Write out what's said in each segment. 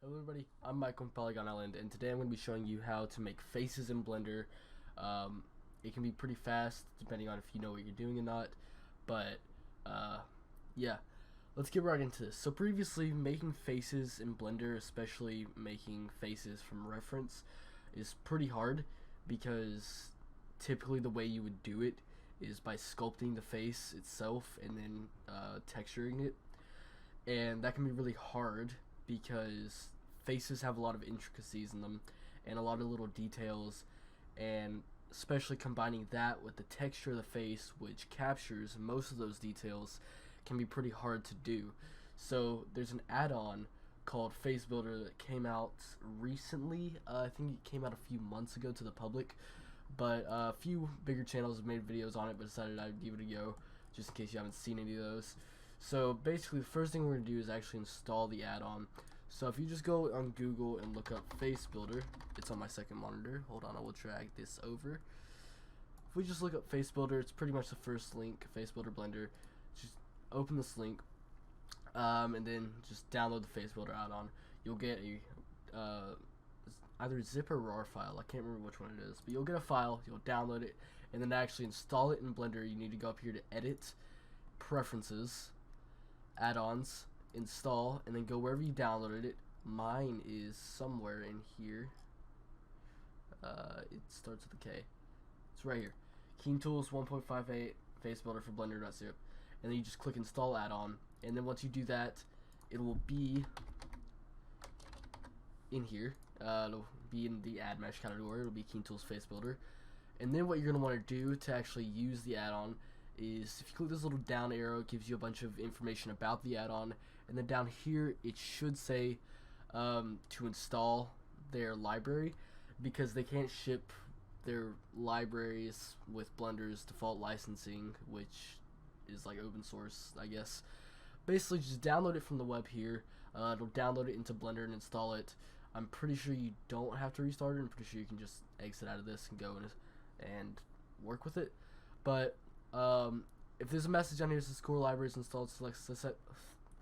Hello everybody, I'm Michael from Polygon Island, and today I'm going to be showing you how to make faces in Blender. It can be pretty fast, depending on if you know what you're doing or not, but yeah, let's get right into this. So previously, making faces in Blender, especially making faces from reference, is pretty hard, because typically the way you would do it is by sculpting the face itself and then texturing it, and that can be really hard because faces have a lot of intricacies in them and a lot of little details, and especially combining that with the texture of the face, which captures most of those details, can be pretty hard to do. So there's an add-on called Facebuilder that came out recently. I think it came out a few months ago to the public, but a few bigger channels have made videos on it, but decided I'd give it a go just in case you haven't seen any of those. So basically, the first thing we're going to do is actually install the add-on. So if you just go on Google and look up Facebuilder, it's on my second monitor. Hold on, I will drag this over. If we just look up Facebuilder, it's pretty much the first link, Facebuilder Blender. Just open this link, and then just download the Facebuilder add-on. You'll get a either a zip or RAR file. I can't remember which one it is, but you'll get a file. You'll download it, and then to actually install it in Blender, you need to go up here to Edit, Preferences, Add-ons, Install, and then go wherever you downloaded it. Mine is somewhere in here. It starts with a K. It's right here. Keentools 1.58 Facebuilder for Blender.zip. And then you just click Install Add-on, and then once you do that, it will be in here. It'll be in the Add Mesh category. It'll be Keentools Facebuilder. And then what you're going to want to do to actually use the add-on is, if you click this little down arrow, it gives you a bunch of information about the add-on, and then down here it should say to install their library, because they can't ship their libraries with Blender's default licensing, which is like open source, I guess. Basically, just download it from the web here. It'll download it into Blender and install it. I'm pretty sure you don't have to restart it. I'm pretty sure you can just exit out of this and go and work with it. But if there's a message on here that says core libraries installed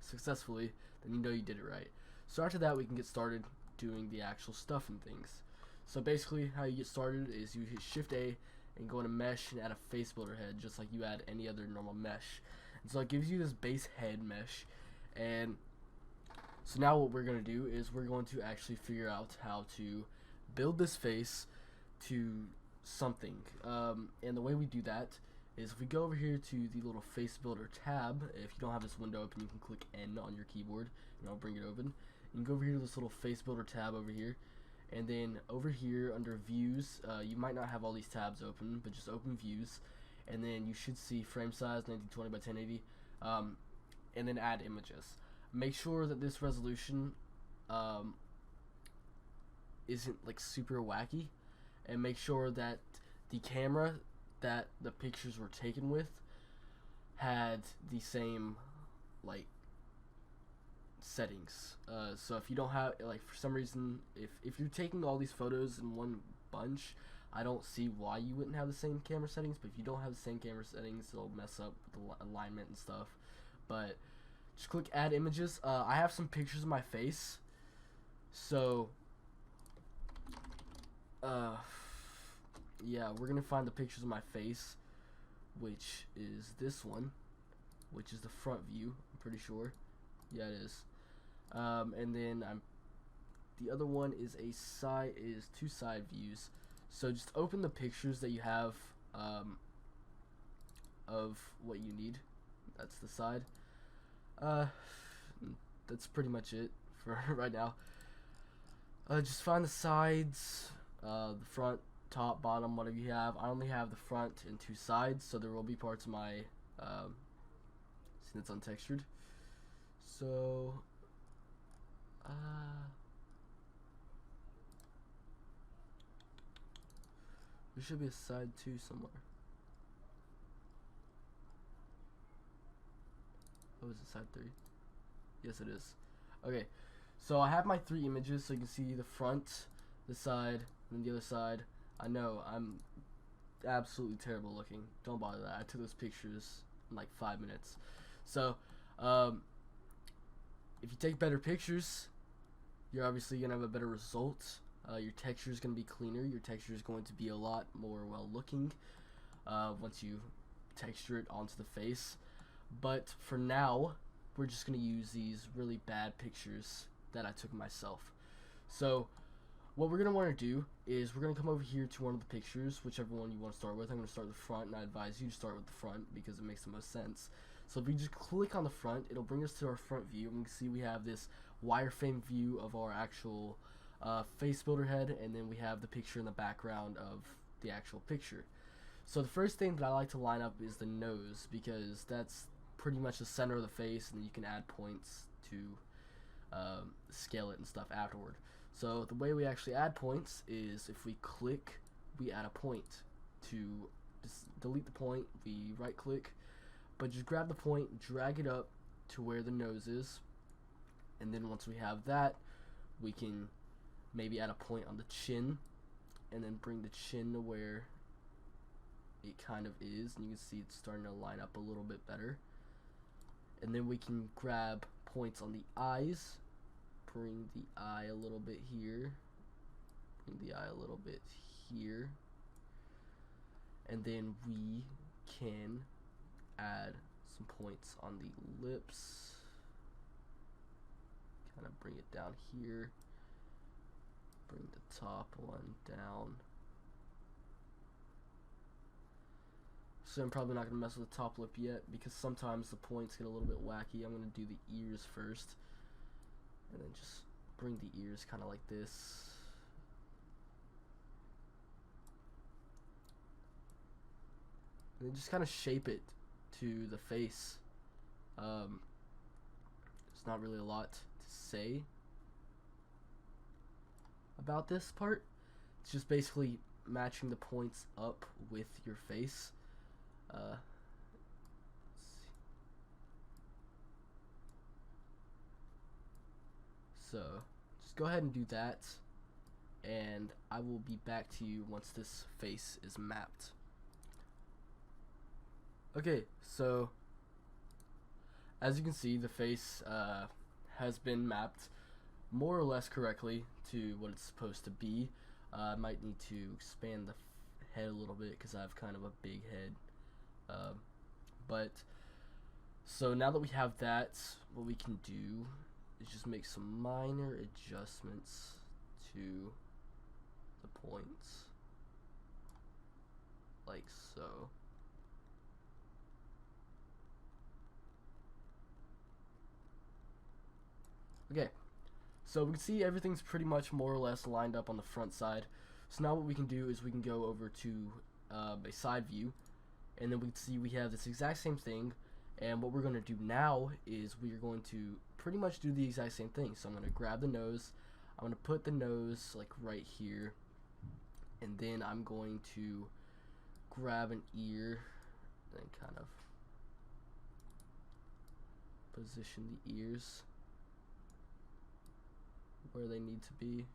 successfully, then you know you did it right. So after that, we can get started doing the actual stuff and things. So basically, how you get started is you hit Shift A and go into Mesh and add a Facebuilder head, just like you add any other normal mesh. And so it gives you this base head mesh. And so now what we're going to do is we're going to actually figure out how to build this face to something. And the way we do that is, if we go over here to the little Facebuilder tab, if you don't have this window open, you can click N on your keyboard and I'll bring it open. You can go over here to this little Facebuilder tab over here, and then over here under Views, you might not have all these tabs open, but just open Views, and then you should see frame size 1920 by 1080, and then add images. Make sure that this resolution isn't like super wacky, and make sure that the camera that the pictures were taken with had the same like settings. So if you don't have, like, for some reason, if you're taking all these photos in one bunch, I don't see why you wouldn't have the same camera settings. But if you don't have the same camera settings, it'll mess up with the alignment and stuff. But just click Add Images. I have some pictures of my face, so yeah, we're gonna find the pictures of my face, which is this one, which is the front view, I'm pretty sure. Yeah, it is. And then the other one is two side views. So just open the pictures that you have of what you need. That's the side. That's pretty much it for right now. Just find the sides, the front, top, bottom, whatever you have. I only have the front and two sides, so there will be parts of my see, that's untextured. So there should be a side 2 somewhere. Oh, is it side 3? Yes, it is. Okay, so I have my 3 images, so you can see the front, the side, and then the other side. I know I'm absolutely terrible looking. Don't bother that. I took those pictures in like 5 minutes. So if you take better pictures, you're obviously going to have a better result. Your texture is going to be cleaner. Your texture is going to be a lot more well looking once you texture it onto the face. But for now, we're just going to use these really bad pictures that I took myself. So what we're going to want to do is we're going to come over here to one of the pictures, whichever one you want to start with. I'm going to start with the front, and I advise you to start with the front because it makes the most sense. So if we just click on the front, it'll bring us to our front view, and we can see we have this wireframe view of our actual face builder head, and then we have the picture in the background of the actual picture. So the first thing that I like to line up is the nose, because that's pretty much the center of the face, and then you can add points to scale it and stuff afterward. So the way we actually add points is if we click, we add a point. To just delete the point, we right click, but just grab the point, drag it up to where the nose is, and then once we have that, we can maybe add a point on the chin, and then bring the chin to where it kind of is, and you can see it's starting to line up a little bit better. And then we can grab points on the eyes, bring the eye a little bit here, bring the eye a little bit here, and then we can add some points on the lips, kind of bring it down here, bring the top one down. So I'm probably not going to mess with the top lip yet because sometimes the points get a little bit wacky. I'm going to do the ears first, and then just bring the ears kind of like this. And then just kind of shape it to the face. There's not really a lot to say about this part. It's just basically matching the points up with your face. Let's see. So just go ahead and do that, and I will be back to you once this face is mapped. Okay, so as you can see, the face has been mapped more or less correctly to what it's supposed to be. I might need to expand the head a little bit because I have kind of a big head. But so now that we have that, what we can do is just make some minor adjustments to the points, like so. Okay, so we can see everything's pretty much more or less lined up on the front side. So now what we can do is we can go over to a side view, and then we can see we have this exact same thing. And what we're going to do now is we are going to pretty much do the exact same thing. So I'm going to grab the nose, I'm going to put the nose like right here, and then I'm going to grab an ear and kind of position the ears where they need to be.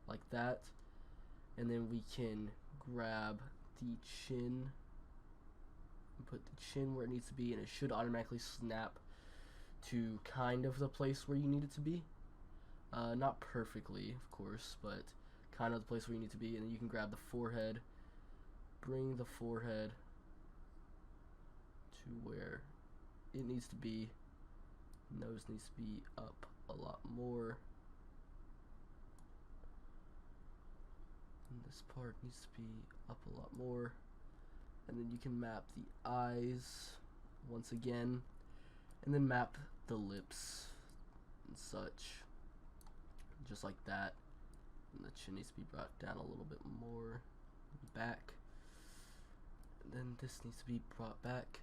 Like that. And then we can grab the chin and put the chin where it needs to be, and it should automatically snap to kind of the place where you need it to be. Not perfectly, of course, but kind of the place where you need to be. And then you can grab the forehead, bring the forehead to where it needs to be. Nose needs to be up a lot more. And this part needs to be up a lot more. And then you can map the eyes once again, and then map the lips and such, just like that. And the chin needs to be brought down a little bit more back, and then this needs to be brought back,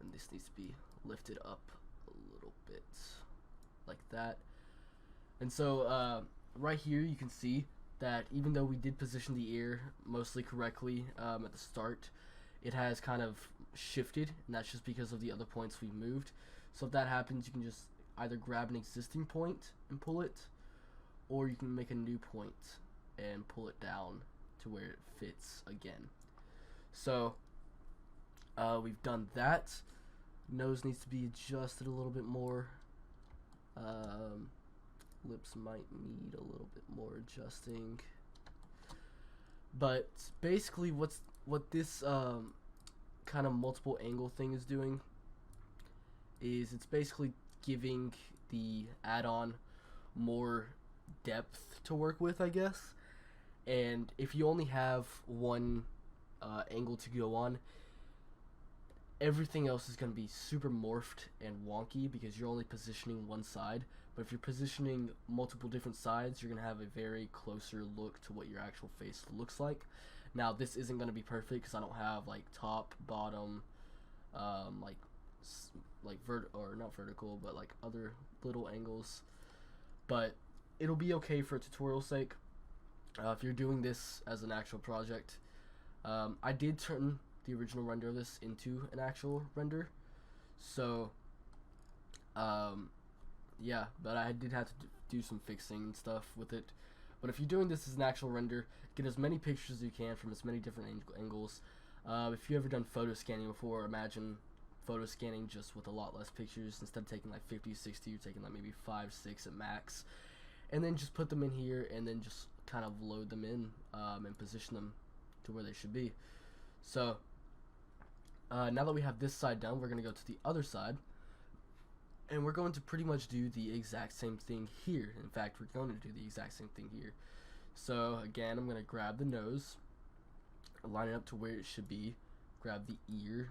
and this needs to be lifted up a little bit like that. And so right here you can see that even though we did position the ear mostly correctly at the start, it has kind of shifted, and that's just because of the other points we moved. So if that happens, you can just either grab an existing point and pull it, or you can make a new point and pull it down to where it fits again. So we've done that. Nose needs to be adjusted a little bit more. Lips might need a little bit more adjusting. But basically what this kind of multiple angle thing is doing is it's basically giving the add-on more depth to work with, I guess. And if you only have one angle to go on, everything else is going to be super morphed and wonky because you're only positioning one side. But if you're positioning multiple different sides, you're going to have a very closer look to what your actual face looks like. Now, this isn't going to be perfect because I don't have like top, bottom, like not vertical, but like other little angles. But it'll be okay for tutorial sake. If you're doing this as an actual project, I did turn the original render of this into an actual render, so yeah, but I did have to do some fixing and stuff with it. But if you're doing this as an actual render, get as many pictures as you can from as many different angles. If you've ever done photo scanning before, imagine photo scanning just with a lot less pictures. Instead of taking like 50, 60, you're taking like maybe 5, 6 at max, and then just put them in here and then just kind of load them in and position them to where they should be. So now that we have this side done, we're going to go to the other side, and we're going to pretty much do the exact same thing here. In fact, we're going to do the exact same thing here. So again, I'm going to grab the nose, line it up to where it should be, grab the ear.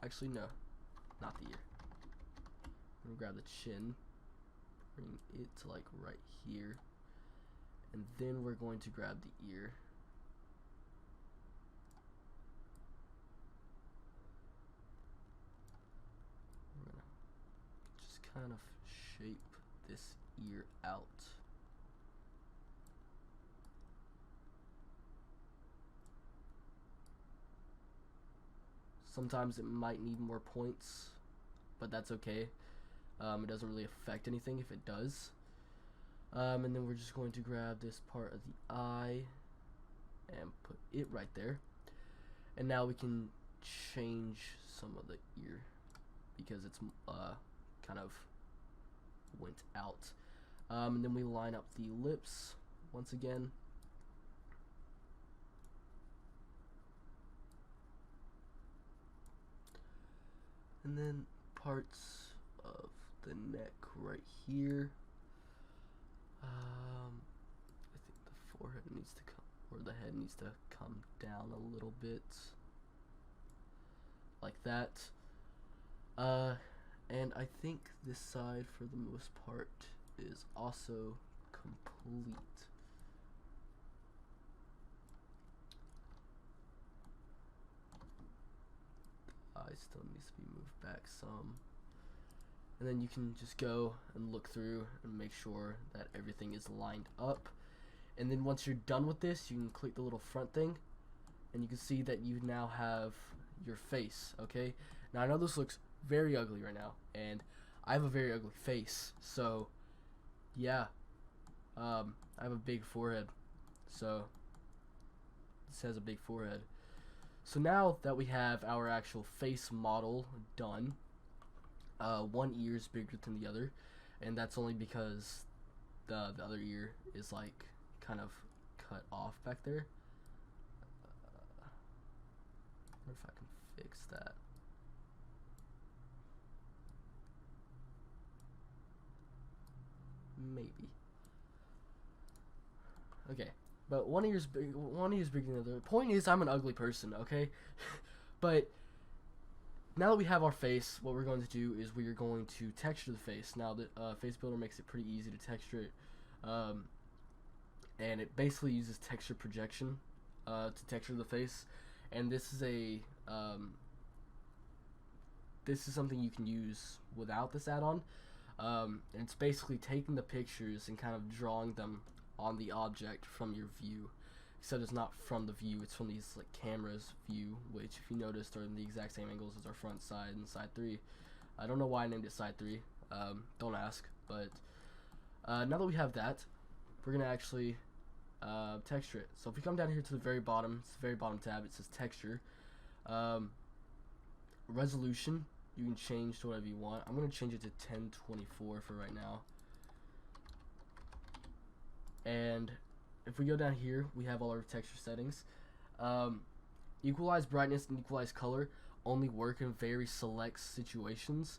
Actually, no, not the ear. I'm going to grab the chin, bring it to like right here, and then we're going to grab the ear. Kind of shape this ear out. Sometimes it might need more points, but that's okay. It doesn't really affect anything if it does. And then we're just going to grab this part of the eye and put it right there. And now we can change some of the ear because it's kind of went out. And then we line up the lips once again. And then parts of the neck right here. I think the forehead needs to come, or the head needs to come down a little bit, like that. And I think this side, for the most part, is also complete. The eye still needs to be moved back some. And then you can just go and look through and make sure that everything is lined up. And then once you're done with this, you can click the little front thing, and you can see that you now have your face, okay? Now, I know this looks very ugly right now, and I have a very ugly face, so yeah, I have a big forehead, so this has a big forehead. So now that we have our actual face model done, one ear is bigger than the other, and that's only because the other ear is like kind of cut off back there. I wonder if I can fix that. Maybe. Okay, but one ear's bigger than the other. Point is, I'm an ugly person, okay? But now that we have our face, what we're going to do is we are going to texture the face. Now, the Facebuilder makes it pretty easy to texture it, and it basically uses texture projection to texture the face. And this is something you can use without this add-on. And it's basically taking the pictures and kind of drawing them on the object from your view. Except it's not from the view, it's from these like camera's view, which if you noticed are in the exact same angles as our front side and side 3. I don't know why I named it side 3, don't ask, but now that we have that, we're gonna actually texture it. So if we come down here to the very bottom, it's the very bottom tab, it says texture. Resolution, you can change to whatever you want. I'm going to change it to 1024 for right now. And if we go down here, we have all our texture settings. Equalize brightness and equalize color only work in very select situations.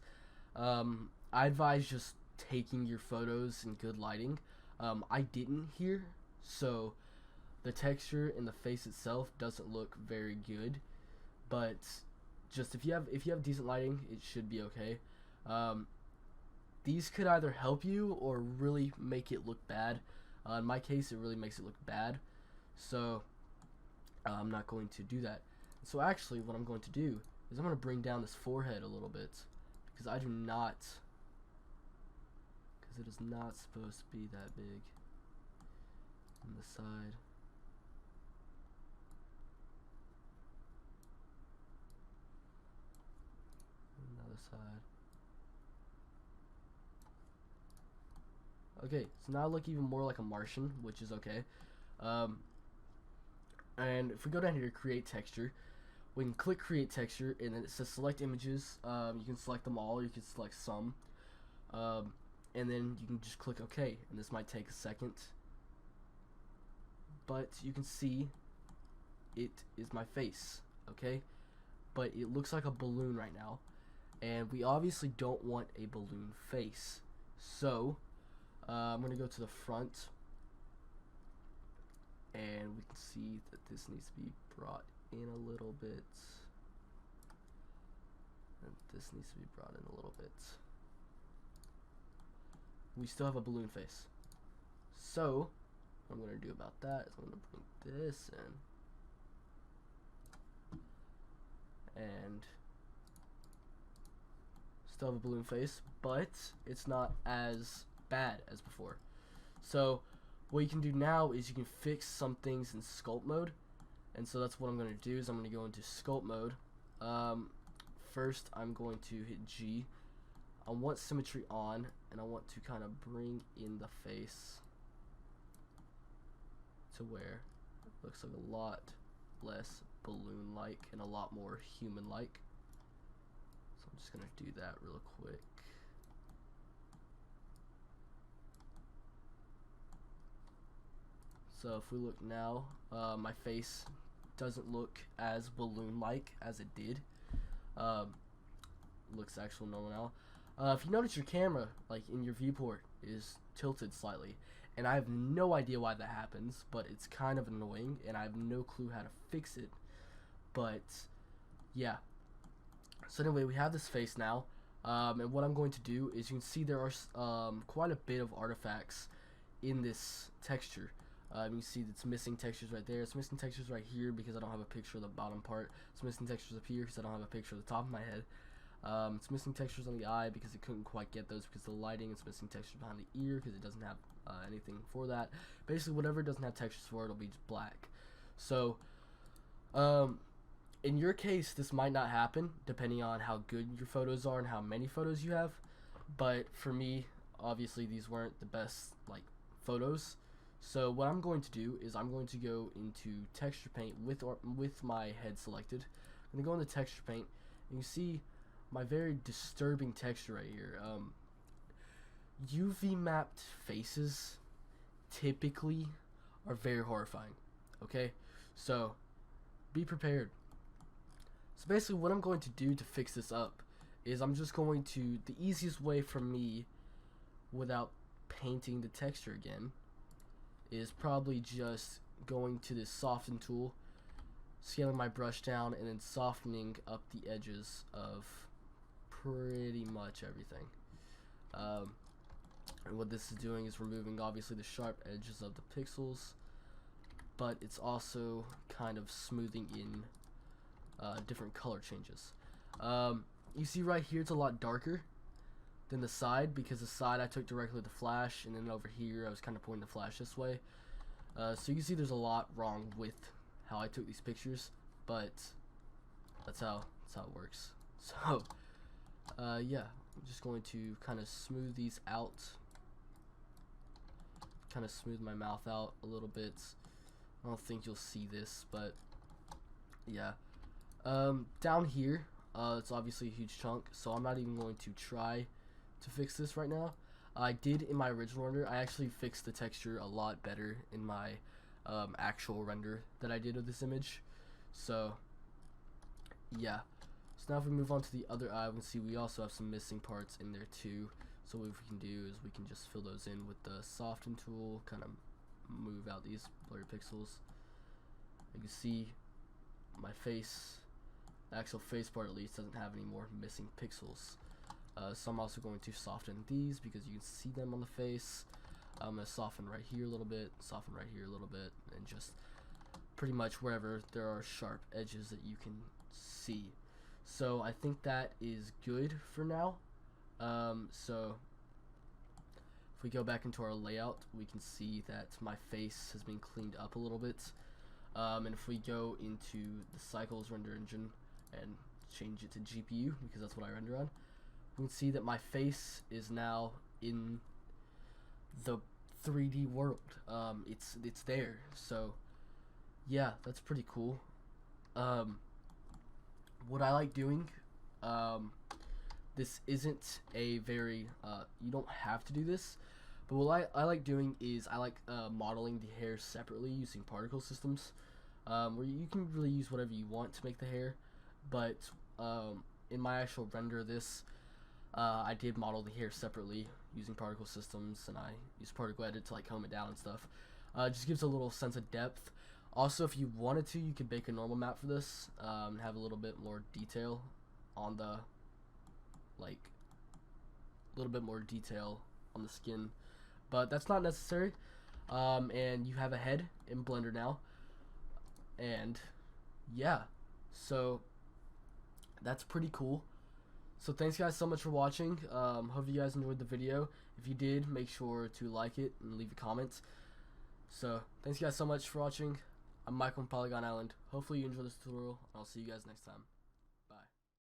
I advise just taking your photos in good lighting. I didn't here, so the texture in the face itself doesn't look very good, but just if you have decent lighting, it should be okay. These could either help you or really make it look bad. In my case, it really makes it look bad, so I'm not going to do that. So actually, what I'm going to do is I'm going to bring down this forehead a little bit, because I do not, because it is not supposed to be that big on the side. Another side. Okay, so now I look even more like a Martian, which is okay. And if we go down here to create texture, we can click create texture, and then it says select images. You can select them all, or you can select some, and then you can just click OK, and this might take a second, but you can see it is my face, okay? But it looks like a balloon right now, and we obviously don't want a balloon face, so I'm gonna go to the front, and we can see that this needs to be brought in a little bit, and this needs to be brought in a little bit. We still have a balloon face, so what I'm gonna do about that is I'm gonna bring this in, and still have a balloon face, but it's not as bad as before. So what you can do now is you can fix some things in Sculpt Mode, and so that's what I'm going to do. Is I'm going to go into Sculpt Mode. First I'm going to hit G. I want symmetry on, and I want to kind of bring in the face to where it looks like a lot less balloon-like and a lot more human-like. So I'm just going to do that real quick. So if we look now, my face doesn't look as balloon-like as it did. Looks actually normal now. If you notice, your camera, like in your viewport, is tilted slightly, and I have no idea why that happens, but it's kind of annoying, and I have no clue how to fix it. But yeah. So anyway, we have this face now, and what I'm going to do is, you can see there are quite a bit of artifacts in this texture. You can see it's missing textures right there. It's missing textures right here because I don't have a picture of the bottom part. It's missing textures up here because I don't have a picture of the top of my head. It's missing textures on the eye because it couldn't quite get those because of the lighting. It's missing textures behind the ear because it doesn't have anything for that. Basically, whatever it doesn't have textures for, it'll be just black. So, in your case, this might not happen depending on how good your photos are and how many photos you have. But for me, obviously, these weren't the best photos. So what I'm going to do is I'm going to go into texture paint with my head selected. I'm going to go into texture paint, and you see my very disturbing texture right here. UV mapped faces typically are very horrifying, okay? So be prepared. So basically what I'm going to do to fix this up is I'm just going to, the easiest way for me without painting the texture again, is probably just going to this soften tool, scaling my brush down, and then softening up the edges of pretty much everything. And what this is doing is removing obviously the sharp edges of the pixels, but it's also kind of smoothing in different color changes. You see right here it's a lot darker than the side, because the side I took directly the flash, and then over here I was kind of pointing the flash this way. So you can see there's a lot wrong with how I took these pictures, but that's how it works. So yeah, I'm just going to kind of smooth these out, kind of smooth my mouth out a little bit. I don't think you'll see this, but yeah. Down here It's obviously a huge chunk, so I'm not even going to try to fix this right now. I did in my original render. I actually fixed the texture a lot better in my actual render that I did of this image. So yeah. So now if we move on to the other eye, we can see we also have some missing parts in there too. So what we can do is we can just fill those in with the soften tool, kind of move out these blurry pixels. You can see my face, the actual face part at least, doesn't have any more missing pixels. So I'm also going to soften these because you can see them on the face. I'm going to soften right here a little bit, soften right here a little bit, and just pretty much wherever there are sharp edges that you can see. So I think that is good for now. So if we go back into our layout, we can see that my face has been cleaned up a little bit. And if we go into the cycles render engine and change it to GPU, because that's what I render on, we can see that my face is now in the 3D world. It's there. So yeah, that's pretty cool. What I like doing, this isn't a very you don't have to do this, but what I like doing is I like modeling the hair separately using particle systems, where you can really use whatever you want to make the hair, but in my actual render of this, I did model the hair separately using particle systems, and I use particle edit to like comb it down and stuff. It just gives a little sense of depth. Also, if you wanted to, you could make a normal map for this, and have a little bit more detail on the, like, a little bit more detail on the skin, but that's not necessary. And you have a head in Blender now, and yeah, so that's pretty cool. So thanks guys so much for watching. Hope you guys enjoyed the video. If you did, make sure to like it and leave a comment. So thanks guys so much for watching. I'm Michael from Polygon Island. Hopefully you enjoyed this tutorial, and I'll see you guys next time.